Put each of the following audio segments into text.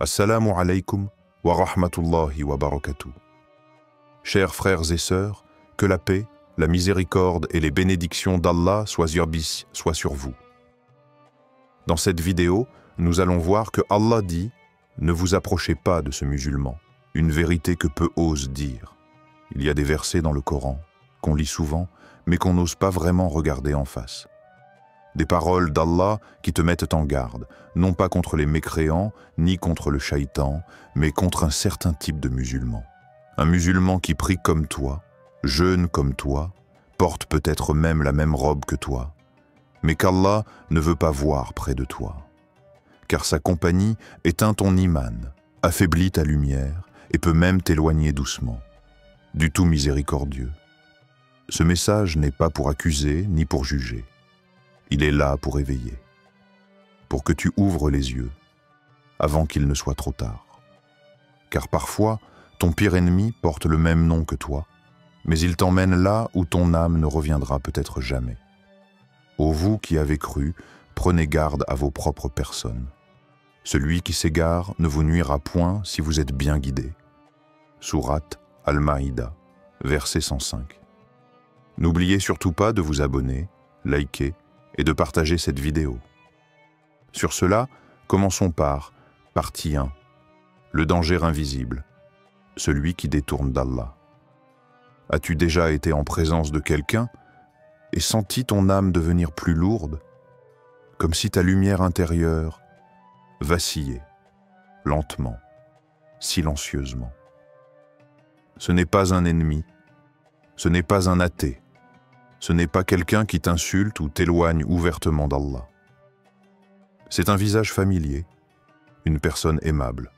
Assalamu alaikum wa rahmatullahi wa barakatuh. Chers frères et sœurs, que la paix, la miséricorde et les bénédictions d'Allah soient sur vous. Dans cette vidéo, nous allons voir que Allah dit « Ne vous approchez pas de ce musulman », une vérité que peu osent dire. Il y a des versets dans le Coran qu'on lit souvent, mais qu'on n'ose pas vraiment regarder en face. Des paroles d'Allah qui te mettent en garde, non pas contre les mécréants, ni contre le shaitan, mais contre un certain type de musulman. Un musulman qui prie comme toi, jeûne comme toi, porte peut-être même la même robe que toi, mais qu'Allah ne veut pas voir près de toi. Car sa compagnie éteint ton iman, affaiblit ta lumière et peut même t'éloigner doucement. Du tout miséricordieux. Ce message n'est pas pour accuser ni pour juger. Il est là pour éveiller, pour que tu ouvres les yeux, avant qu'il ne soit trop tard. Car parfois, ton pire ennemi porte le même nom que toi, mais il t'emmène là où ton âme ne reviendra peut-être jamais. Ô vous qui avez cru, prenez garde à vos propres personnes. Celui qui s'égare ne vous nuira point si vous êtes bien guidé. Sourate Al-Maïda, verset 105. N'oubliez surtout pas de vous abonner, liker, et de partager cette vidéo. Sur cela, commençons par partie 1, le danger invisible, celui qui détourne d'Allah. As-tu déjà été en présence de quelqu'un et senti ton âme devenir plus lourde, comme si ta lumière intérieure vacillait, lentement, silencieusement? Ce n'est pas un ennemi, ce n'est pas un athée, ce n'est pas quelqu'un qui t'insulte ou t'éloigne ouvertement d'Allah. C'est un visage familier, une personne aimable,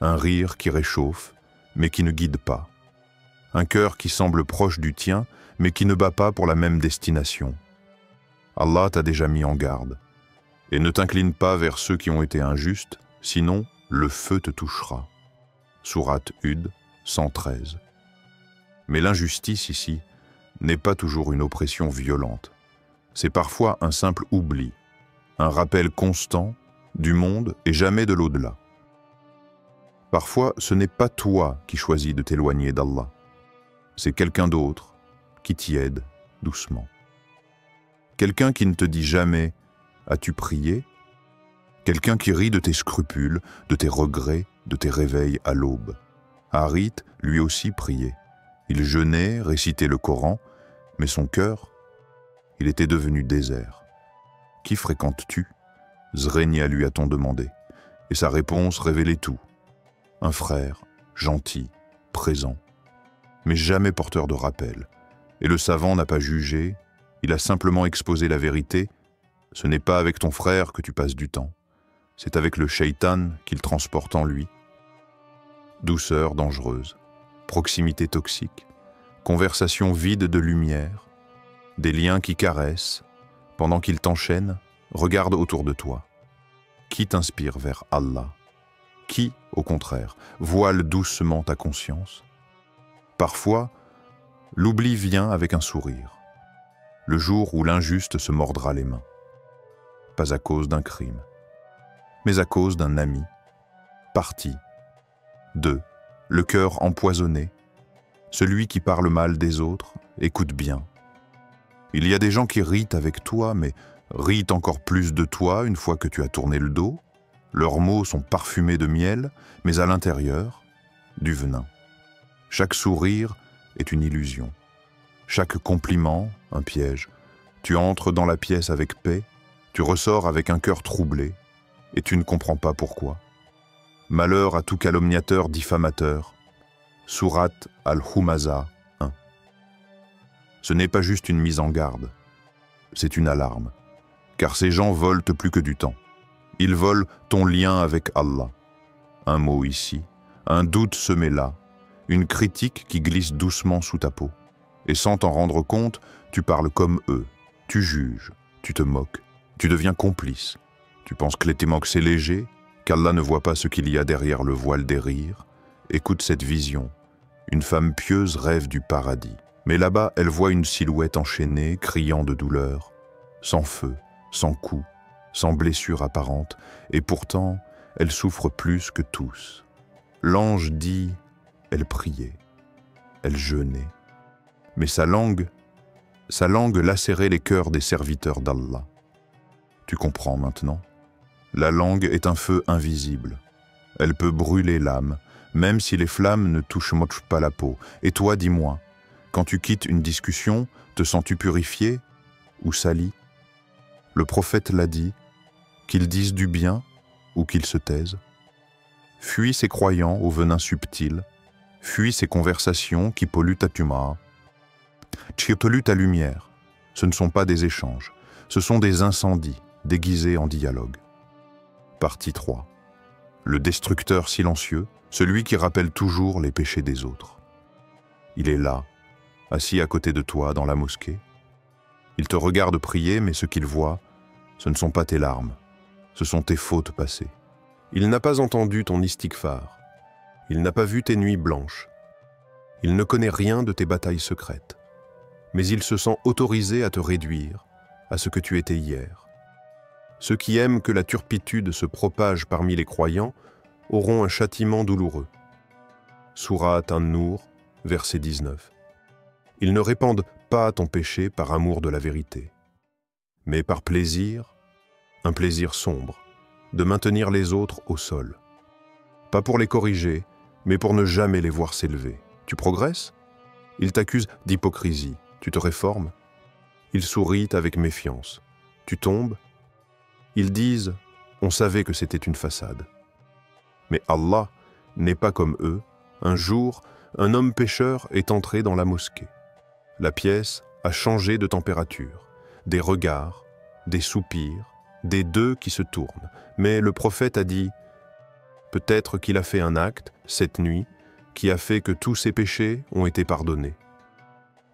un rire qui réchauffe, mais qui ne guide pas, un cœur qui semble proche du tien, mais qui ne bat pas pour la même destination. Allah t'a déjà mis en garde, et ne t'incline pas vers ceux qui ont été injustes, sinon le feu te touchera. Sourate Hud 113. Mais l'injustice ici n'est pas toujours une oppression violente. C'est parfois un simple oubli, un rappel constant du monde et jamais de l'au-delà. Parfois, ce n'est pas toi qui choisis de t'éloigner d'Allah. C'est quelqu'un d'autre qui t'y aide doucement. Quelqu'un qui ne te dit jamais « As-tu prié ?» Quelqu'un qui rit de tes scrupules, de tes regrets, de tes réveils à l'aube. Harith, lui aussi, priait. Il jeûnait, récitait le Coran, mais son cœur, il était devenu désert. « Qui fréquentes-tu » Zrénia lui a-t-on demandé, et sa réponse révélait tout. Un frère, gentil, présent, mais jamais porteur de rappel. Et le savant n'a pas jugé, il a simplement exposé la vérité. Ce n'est pas avec ton frère que tu passes du temps, c'est avec le shaitan qu'il transporte en lui. Douceur dangereuse, proximité toxique, conversation vide de lumière, des liens qui caressent, pendant qu'ils t'enchaînent, regarde autour de toi. Qui t'inspire vers Allah? Qui, au contraire, voile doucement ta conscience? Parfois, l'oubli vient avec un sourire, le jour où l'injuste se mordra les mains. Pas à cause d'un crime, mais à cause d'un ami. Partie 2. Le cœur empoisonné. Celui qui parle mal des autres, écoute bien. Il y a des gens qui rient avec toi, mais rient encore plus de toi une fois que tu as tourné le dos. Leurs mots sont parfumés de miel, mais à l'intérieur, du venin. Chaque sourire est une illusion. Chaque compliment, un piège. Tu entres dans la pièce avec paix, tu ressors avec un cœur troublé, et tu ne comprends pas pourquoi. Malheur à tout calomniateur diffamateur. Sourate Al-Humaza 1. Ce n'est pas juste une mise en garde, c'est une alarme, car ces gens volent plus que du temps. Ils volent ton lien avec Allah. Un mot ici, un doute semé là, une critique qui glisse doucement sous ta peau. Et sans t'en rendre compte, tu parles comme eux, tu juges, tu te moques, tu deviens complice. Tu penses que les moques c'est léger, qu'Allah ne voit pas ce qu'il y a derrière le voile des rires. Écoute cette vision. Une femme pieuse rêve du paradis. Mais là-bas, elle voit une silhouette enchaînée, criant de douleur, sans feu, sans coup, sans blessure apparente, et pourtant, elle souffre plus que tous. L'ange dit, elle priait, elle jeûnait, mais sa langue lacérait les cœurs des serviteurs d'Allah. Tu comprends maintenant? La langue est un feu invisible. Elle peut brûler l'âme, même si les flammes ne touchent pas la peau. Et toi, dis-moi, quand tu quittes une discussion, te sens-tu purifié ou sali? Le prophète l'a dit, qu'ils disent du bien ou qu'ils se taisent. Fuis ces croyants au venin subtil, fuis ces conversations qui polluent ta tumara, qui polluent ta lumière. Ce ne sont pas des échanges, ce sont des incendies déguisés en dialogue. Partie 3. Le destructeur silencieux, celui qui rappelle toujours les péchés des autres. Il est là, assis à côté de toi dans la mosquée. Il te regarde prier, mais ce qu'il voit, ce ne sont pas tes larmes, ce sont tes fautes passées. Il n'a pas entendu ton istighfar, il n'a pas vu tes nuits blanches, il ne connaît rien de tes batailles secrètes, mais il se sent autorisé à te réduire à ce que tu étais hier. Ceux qui aiment que la turpitude se propage parmi les croyants auront un châtiment douloureux. Sourate An-Nour, verset 19. Ils ne répandent pas ton péché par amour de la vérité, mais par plaisir, un plaisir sombre, de maintenir les autres au sol. Pas pour les corriger, mais pour ne jamais les voir s'élever. Tu progresses? Ils t'accusent d'hypocrisie. Tu te réformes? Ils sourient avec méfiance. Tu tombes? Ils disent « On savait que c'était une façade ». Mais Allah n'est pas comme eux. Un jour, un homme pécheur est entré dans la mosquée. La pièce a changé de température. Des regards, des soupirs, des deux qui se tournent. Mais le prophète a dit « Peut-être qu'il a fait un acte, cette nuit, qui a fait que tous ses péchés ont été pardonnés. »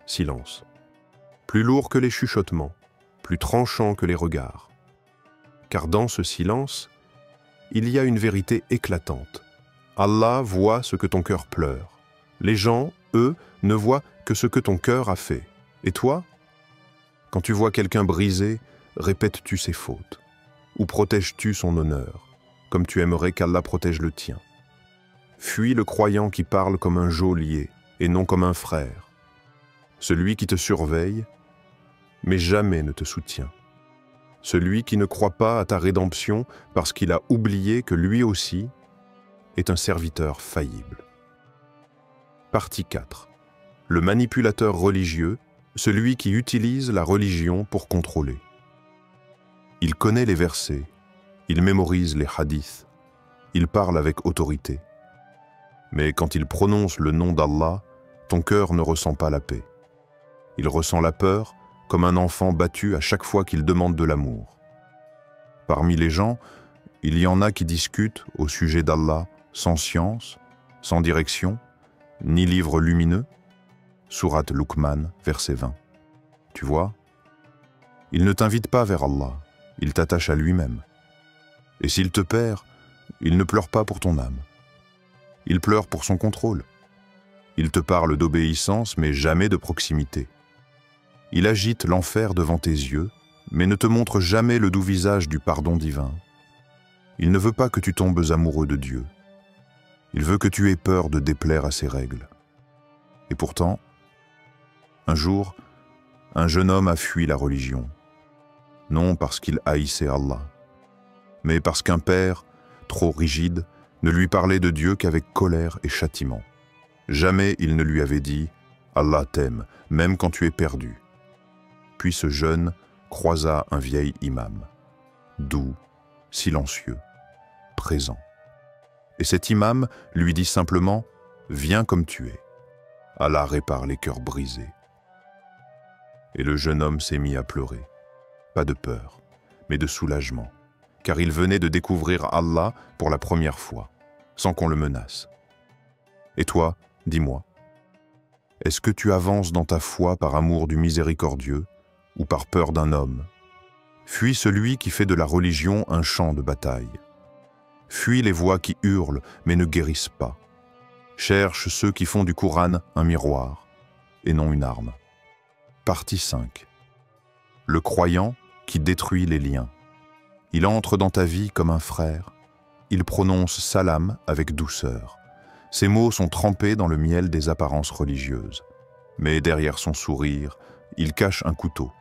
Silence. Plus lourd que les chuchotements, plus tranchant que les regards. Car dans ce silence, il y a une vérité éclatante. Allah voit ce que ton cœur pleure. Les gens, eux, ne voient que ce que ton cœur a fait. Et toi? Quand tu vois quelqu'un brisé, répètes-tu ses fautes? Ou protèges-tu son honneur, comme tu aimerais qu'Allah protège le tien? Fuis le croyant qui parle comme un geôlier et non comme un frère. Celui qui te surveille, mais jamais ne te soutient. Celui qui ne croit pas à ta rédemption parce qu'il a oublié que lui aussi est un serviteur faillible. Partie 4. Le manipulateur religieux, celui qui utilise la religion pour contrôler. Il connaît les versets, il mémorise les hadiths, il parle avec autorité. Mais quand il prononce le nom d'Allah, ton cœur ne ressent pas la paix. Il ressent la peur comme un enfant battu à chaque fois qu'il demande de l'amour. Parmi les gens, il y en a qui discutent au sujet d'Allah sans science, sans direction, ni livre lumineux. Sourate Luqman, verset 20. Tu vois, il ne t'invite pas vers Allah, il t'attache à lui-même. Et s'il te perd, il ne pleure pas pour ton âme. Il pleure pour son contrôle. Il te parle d'obéissance, mais jamais de proximité. Il agite l'enfer devant tes yeux, mais ne te montre jamais le doux visage du pardon divin. Il ne veut pas que tu tombes amoureux de Dieu. Il veut que tu aies peur de déplaire à ses règles. Et pourtant, un jour, un jeune homme a fui la religion. Non parce qu'il haïssait Allah, mais parce qu'un père, trop rigide, ne lui parlait de Dieu qu'avec colère et châtiment. Jamais il ne lui avait dit « Allah t'aime, même quand tu es perdu ». Puis ce jeune croisa un vieil imam, doux, silencieux, présent. Et cet imam lui dit simplement « Viens comme tu es ». Allah répare les cœurs brisés. Et le jeune homme s'est mis à pleurer, pas de peur, mais de soulagement, car il venait de découvrir Allah pour la première fois, sans qu'on le menace. Et toi, dis-moi, est-ce que tu avances dans ta foi par amour du miséricordieux ou par peur d'un homme? Fuis celui qui fait de la religion un champ de bataille. Fuis les voix qui hurlent mais ne guérissent pas. Cherche ceux qui font du Coran un miroir et non une arme. Partie 5. Le croyant qui détruit les liens. Il entre dans ta vie comme un frère, il prononce salam avec douceur. Ses mots sont trempés dans le miel des apparences religieuses. Mais derrière son sourire, il cache un couteau.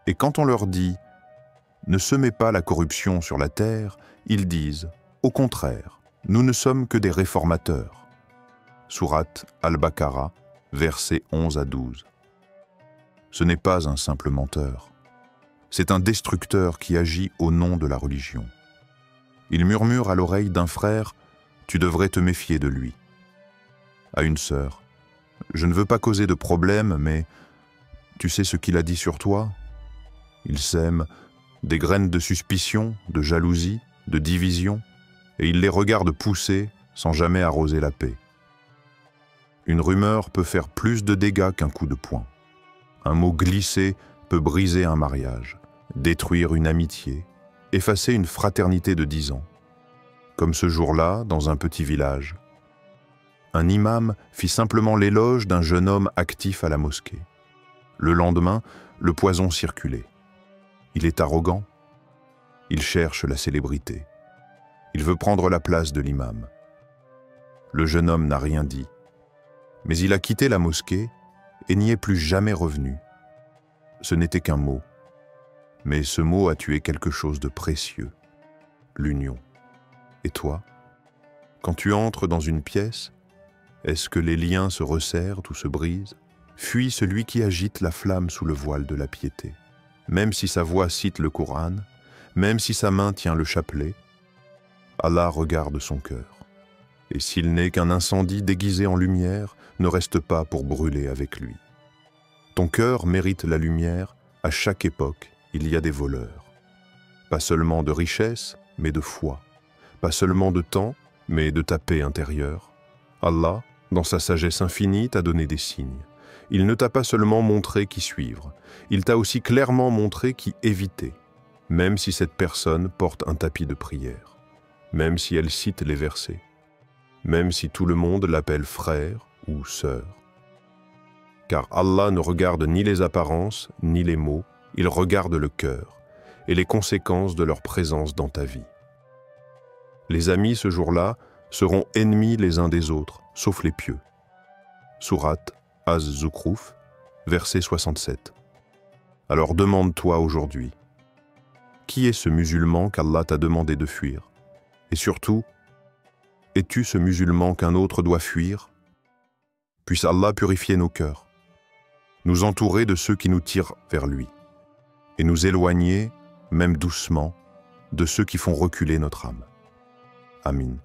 Et quand on leur dit « Ne semez pas la corruption sur la terre », ils disent « Au contraire, nous ne sommes que des réformateurs ». Sourate Al-Baqarah, versets 11 à 12. Ce n'est pas un simple menteur. C'est un destructeur qui agit au nom de la religion. Il murmure à l'oreille d'un frère « Tu devrais te méfier de lui ». À une sœur « Je ne veux pas causer de problème, mais tu sais ce qu'il a dit sur toi ?» Il sème des graines de suspicion, de jalousie, de division, et il les regarde pousser sans jamais arroser la paix. Une rumeur peut faire plus de dégâts qu'un coup de poing. Un mot glissé peut briser un mariage, détruire une amitié, effacer une fraternité de 10 ans. Comme ce jour-là, dans un petit village, un imam fit simplement l'éloge d'un jeune homme actif à la mosquée. Le lendemain, le poison circulait. Il est arrogant. Il cherche la célébrité. Il veut prendre la place de l'imam. Le jeune homme n'a rien dit. Mais il a quitté la mosquée et n'y est plus jamais revenu. Ce n'était qu'un mot. Mais ce mot a tué quelque chose de précieux. L'union. Et toi, quand tu entres dans une pièce, est-ce que les liens se resserrent ou se brisent? Fuis celui qui agite la flamme sous le voile de la piété. Même si sa voix cite le Coran, même si sa main tient le chapelet, Allah regarde son cœur. Et s'il n'est qu'un incendie déguisé en lumière, ne reste pas pour brûler avec lui. Ton cœur mérite la lumière, à chaque époque, il y a des voleurs. Pas seulement de richesse, mais de foi. Pas seulement de temps, mais de ta paix intérieure. Allah, dans sa sagesse infinie, t'a donné des signes. Il ne t'a pas seulement montré qui suivre, il t'a aussi clairement montré qui éviter, même si cette personne porte un tapis de prière, même si elle cite les versets, même si tout le monde l'appelle frère ou sœur. Car Allah ne regarde ni les apparences, ni les mots, il regarde le cœur et les conséquences de leur présence dans ta vie. Les amis ce jour-là seront ennemis les uns des autres, sauf les pieux. Sourate Az-Zukhruf, verset 67. Alors demande-toi aujourd'hui, qui est ce musulman qu'Allah t'a demandé de fuir? Et surtout, es-tu ce musulman qu'un autre doit fuir? Puisse Allah purifier nos cœurs, nous entourer de ceux qui nous tirent vers lui, et nous éloigner, même doucement, de ceux qui font reculer notre âme. Amin.